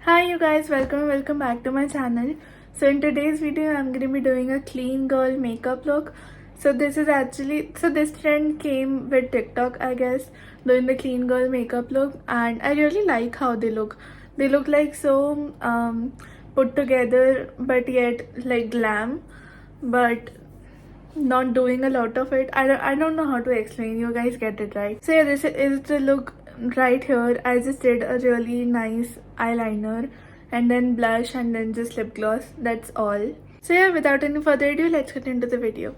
Hi you guys, welcome back to my channel. So in today's video I'm going to be doing a clean girl makeup look. So this trend came with TikTok, I guess, doing the clean girl makeup look, and I really like how they look. They look like so put together but yet like glam, but not doing a lot of it. I don't know how to explain. You guys get it, right? So yeah, this is the look right here. I just did a really nice eyeliner and then blush and then just lip gloss. That's all. So yeah, without any further ado, let's get into the video.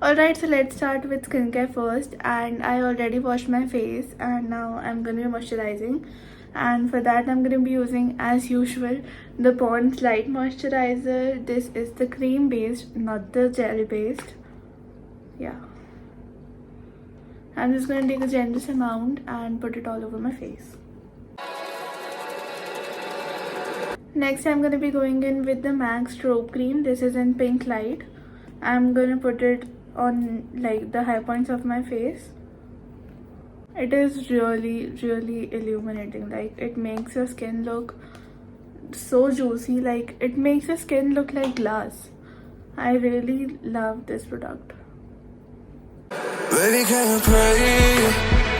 Alright, so let's start with skincare first, and I already washed my face and now I'm gonna be moisturizing. And for that I'm going to be using, as usual, the Pond's Light Moisturizer. This is the cream based, not the gel based. Yeah, I'm just going to take a generous amount and put it all over my face. Next I'm going to be going in with the M.A.C Strobe cream. This is in Pinklite. I'm going to put it on like the high points of my face. It is really illuminating. Like, it makes your skin look so juicy. Like, it makes your skin look like glass. I really love this product. Baby, can you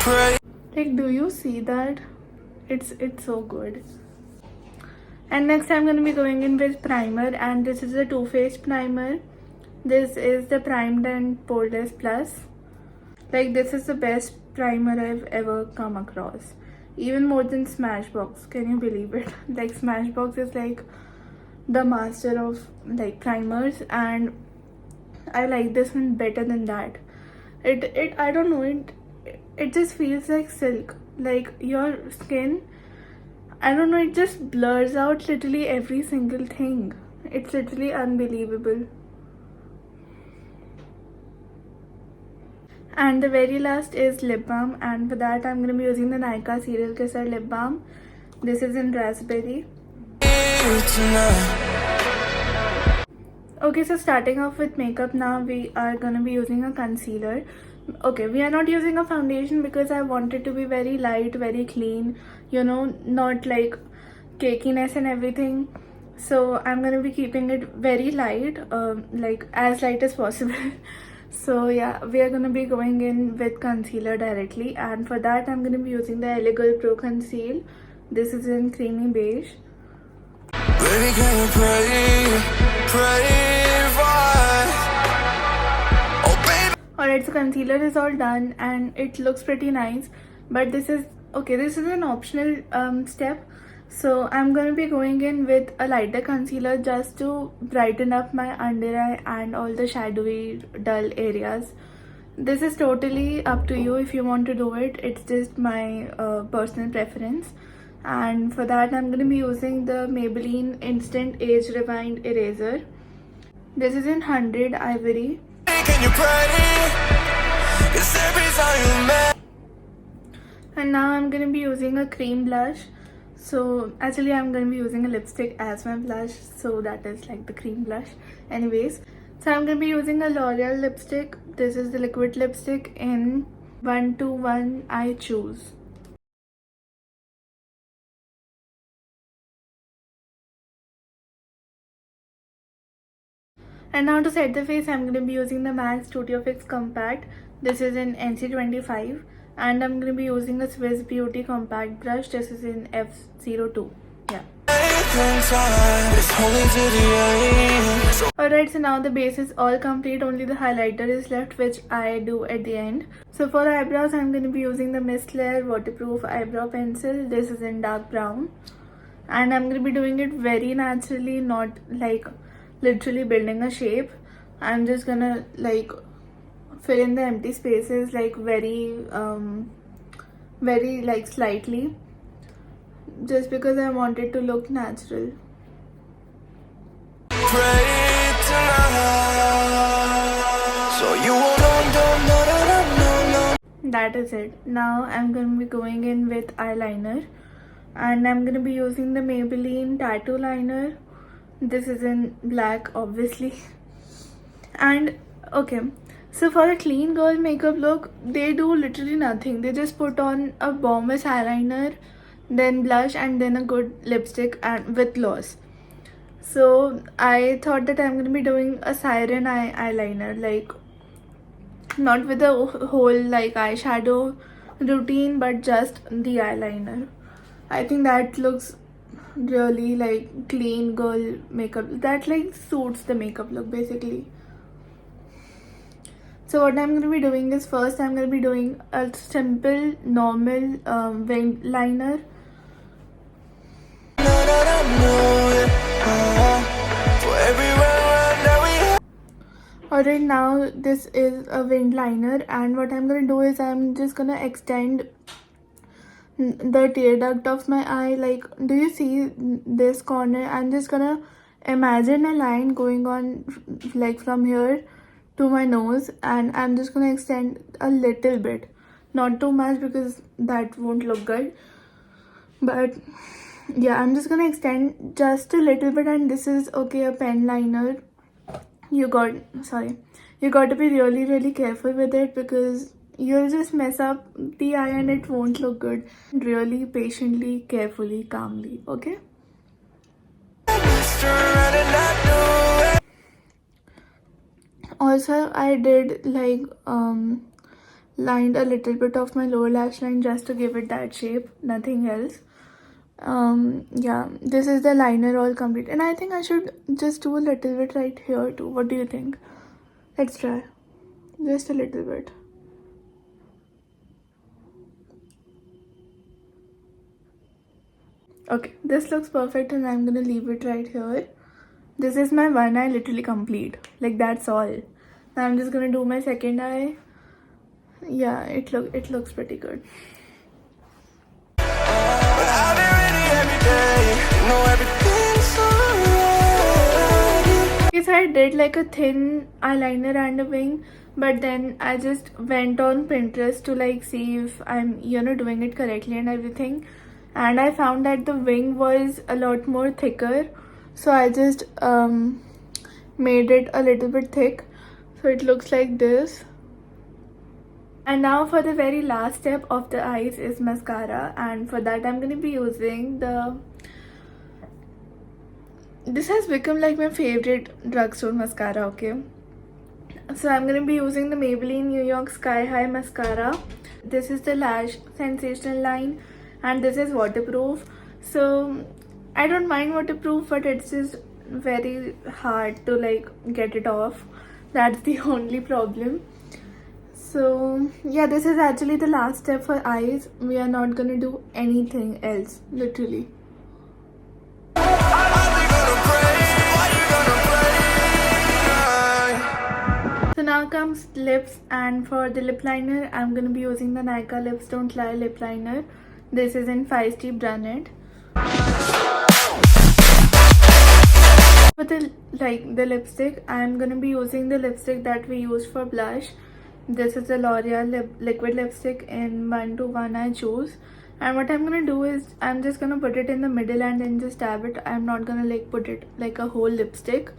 pray? Like, do you see that? It's so good. And next I'm going to be going in with primer, and this is a Too Faced primer. This is the Primed and Poreless Plus. Like, this is the best primer I've ever come across, even more than Smashbox. Can you believe it? Like, Smashbox is like the master of like primers, and I like this one better than that. It I don't know, it just feels like silk. Like, your skin, I don't know, it just blurs out literally every single thing. It's literally unbelievable. And the very last is lip balm, and for that I'm going to be using the Nykaa Serial Kisser lip balm. This is in raspberry. Okay, so starting off with makeup now, we are going to be using a concealer. Okay, we are not using a foundation because I want it to be very light, very clean, you know, not like cakiness and everything. So I'm going to be keeping it very light, like as light as possible. So yeah, we are going to be going in with concealer directly, and for that I'm going to be using the Heyyyy Beautiess Pro Conceal. This is in creamy beige. Baby, can you Alright, so concealer is all done and it looks pretty nice, but this is an optional step. So I'm going to be going in with a lighter concealer just to brighten up my under eye and all the shadowy dull areas. This is totally up to you if you want to do it. It's just my personal preference. And for that I'm going to be using the Maybelline Instant Age Rewind Eraser. This is in 100 Ivory. And now I'm going to be using a cream blush. So actually I'm going to be using a lipstick as my blush, so that is like the cream blush. Anyways, so I'm going to be using a L'Oreal lipstick. This is the liquid lipstick in 121 I Choose. And now to set the face, I'm going to be using the M.A.C Studio Fix Compact. This is in NC25. And I'm going to be using a Swiss Beauty compact brush. This is in F02. Yeah. Alright, so now the base is all complete. Only the highlighter is left, which I do at the end. So for eyebrows, I'm going to be using the Mist Layer Waterproof Eyebrow Pencil. This is in dark brown. And I'm going to be doing it very naturally, not like literally building a shape. I'm just going to like fill in the empty spaces like very like slightly, just because I want it to look natural. That is it. Now I'm going to be going in with eyeliner, and I'm going to be using the Maybelline Tattoo Liner. This is in black, obviously. And okay, So for a clean girl makeup look, they do literally nothing. They just put on a bombless eyeliner, then blush, and then a good lipstick and with gloss. So I thought that I'm gonna be doing a siren eyeliner, like not with the whole like eyeshadow routine, but just the eyeliner. I think that looks really like clean girl makeup. That like suits the makeup look basically. So what I'm going to be doing is, first I'm going to be doing a simple normal wing liner. Alright, now this is a wing liner, and what I'm going to do is I'm just going to extend the tear duct of my eye. Like, do you see this corner? I'm just going to imagine a line going on like from here to my nose, and I'm just gonna extend a little bit, not too much because that won't look good, but yeah, I'm just gonna extend just a little bit. And this is okay, a pen liner. You got to be really careful with it, because you'll just mess up the eye and it won't look good. Really patiently, carefully, calmly, okay? Also, I did like lined a little bit of my lower lash line just to give it that shape, nothing else. Yeah, this is the liner all complete, and I think I should just do a little bit right here too. What do you think? Let's try just a little bit. Okay, this looks perfect, and I'm gonna leave it right here. This is my one eye literally complete, like that's all. Now I'm just gonna do my second eye. Yeah, it looks pretty good. Okay, so I did like a thin eyeliner and a wing, but then I just went on Pinterest to like see if I'm doing it correctly and everything, and I found that the wing was a lot more thicker. So I just made it a little bit thick, so it looks like this. And now for the very last step of the eyes is mascara, and for that I'm going to be using this has become like my favorite drugstore mascara, okay? So I'm going to be using the Maybelline New York Sky High mascara. This is the Lash Sensational line, and this is waterproof. So I don't mind waterproof, but it's just very hard to like get it off. That's the only problem. So yeah, this is actually the last step for eyes. We are not gonna do anything else, literally. So now comes lips, and for the lip liner I'm gonna be using the Nykaa Lips Don't Lie lip liner. This is in Feisty Brunette. For the lipstick, I'm gonna be using the lipstick that we use for blush. This is the L'Oreal liquid lipstick in 1:1 I choose. And what I'm gonna do is I'm just gonna put it in the middle and then just dab it. I'm not gonna like put it like a whole lipstick,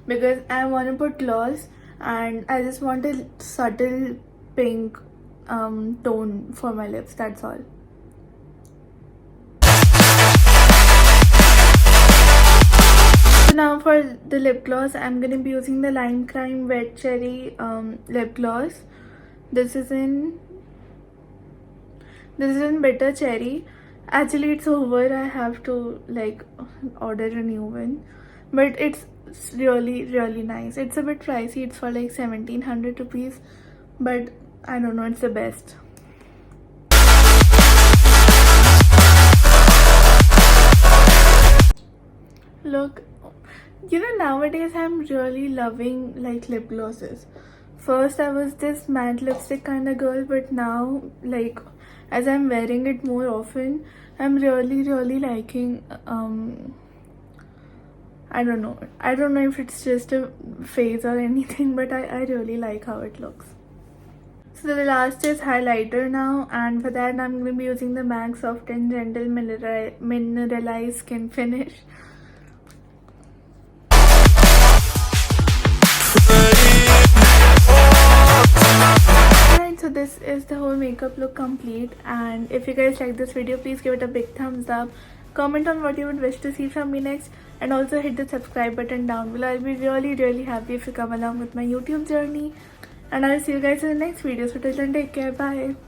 because I want to put gloss, and I just want a subtle pink tone for my lips, that's all. Now for the lip gloss, I'm going to be using the Lime Crime Wet Cherry lip gloss. This is in Bitter Cherry. Actually it's over, I have to like order a new one, but it's really nice. It's a bit pricey, it's for like 1700 rupees, but I don't know, it's the best. Look, nowadays I'm really loving like lip glosses. First I was this matte lipstick kind of girl, but now like as I'm wearing it more often, I'm really liking I don't know if it's just a phase or anything, but I really like how it looks. So the last is highlighter now, and for that I'm going to be using the MAC Soft and Gentle Mineralise Skinfinish. so this is the whole makeup look complete, and if you guys like this video, please give it a big thumbs up, comment on what you would wish to see from me next, and also hit the subscribe button down below. I'll be really happy if you come along with my YouTube journey, and I'll see you guys in the next video. So till then, take care, bye.